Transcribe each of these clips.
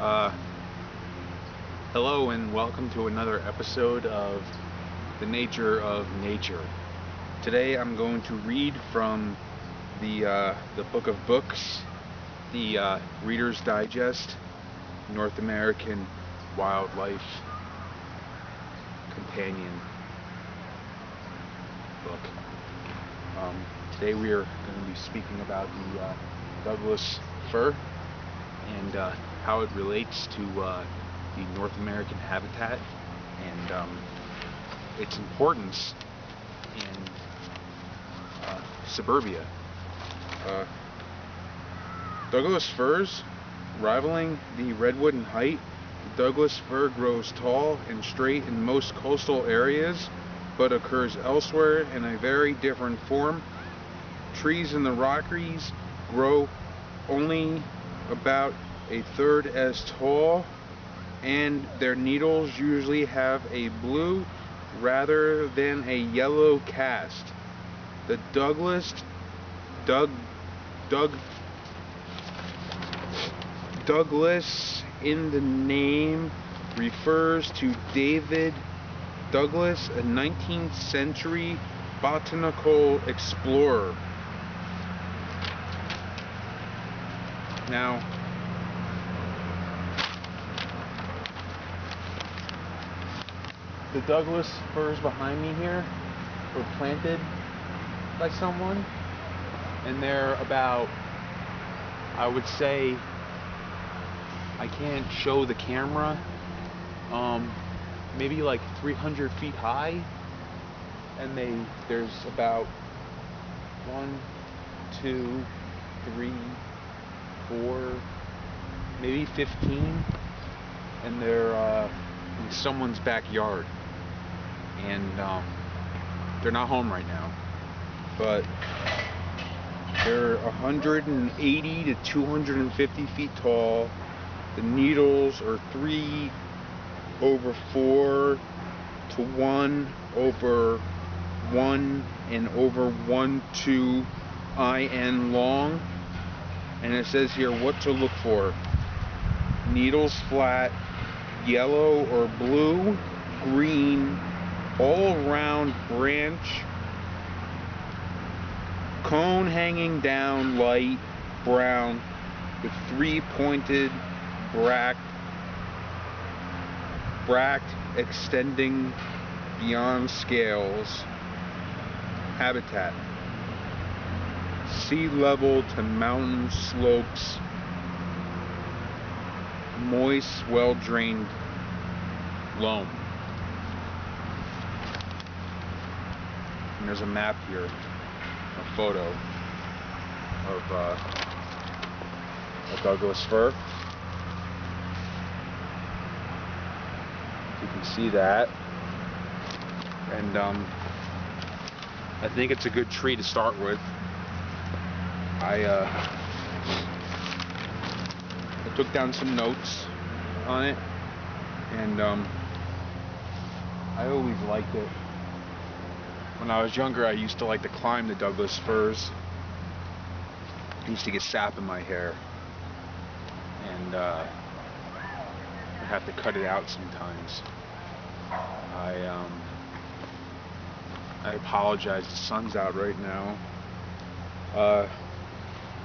Uh, Hello and welcome to another episode of The Nature of Nature. Today I'm going to read from the Book of Books, the Reader's Digest, North American Wildlife Companion book. Today we are going to be speaking about the Douglas fir and how it relates to the North American habitat and its importance in suburbia. Douglas firs, rivaling the redwood in height, the Douglas fir grows tall and straight in most coastal areas, but occurs elsewhere in a very different form. Trees in the Rockies grow only about a third as tall, and their needles usually have a blue rather than a yellow cast. The Douglas in the name refers to David Douglas, a 19th century botanical explorer. Now, the Douglas firs behind me here were planted by someone, and they're about, I would say, I can't show the camera, maybe like 300 feet high, and there's about 1, 2, 3, 4, maybe 15, and they're in someone's backyard, and they're not home right now, but they're 180 to 250 feet tall. The needles are 3/4 to 1/1 and over 1/2 in long. And it says here what to look for: needles flat, yellow or blue, green, all round branch, cone hanging down light brown with 3 pointed bract extending beyond scales. Habitat: sea level to mountain slopes, moist, well-drained loam. And there's a map here, a photo of a Douglas fir. You can see that, and I think it's a good tree to start with. I took down some notes on it, and I always liked it. When I was younger, I used to like to climb the Douglas firs. I used to get sap in my hair, and I have to cut it out sometimes. I apologize, the sun's out right now.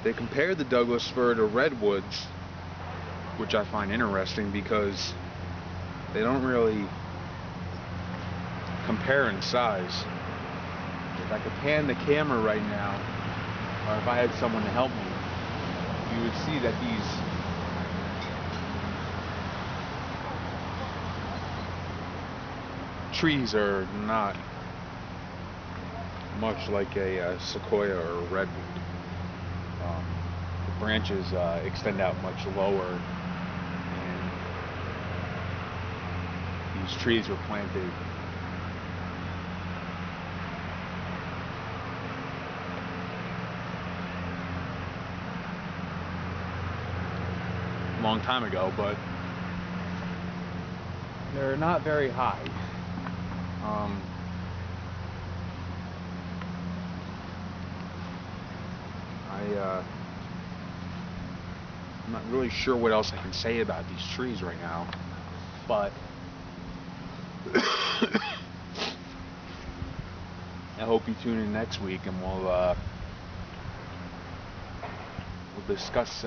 They compared the Douglas fir to redwoods, which I find interesting because they don't really compare in size. If I could pan the camera right now, or if I had someone to help me, you would see that these trees are not much like a sequoia or a redwood. The branches extend out much lower, and these trees were planted a long time ago, but they're not very high. I'm not really sure what else I can say about these trees right now, but I hope you tune in next week and we'll discuss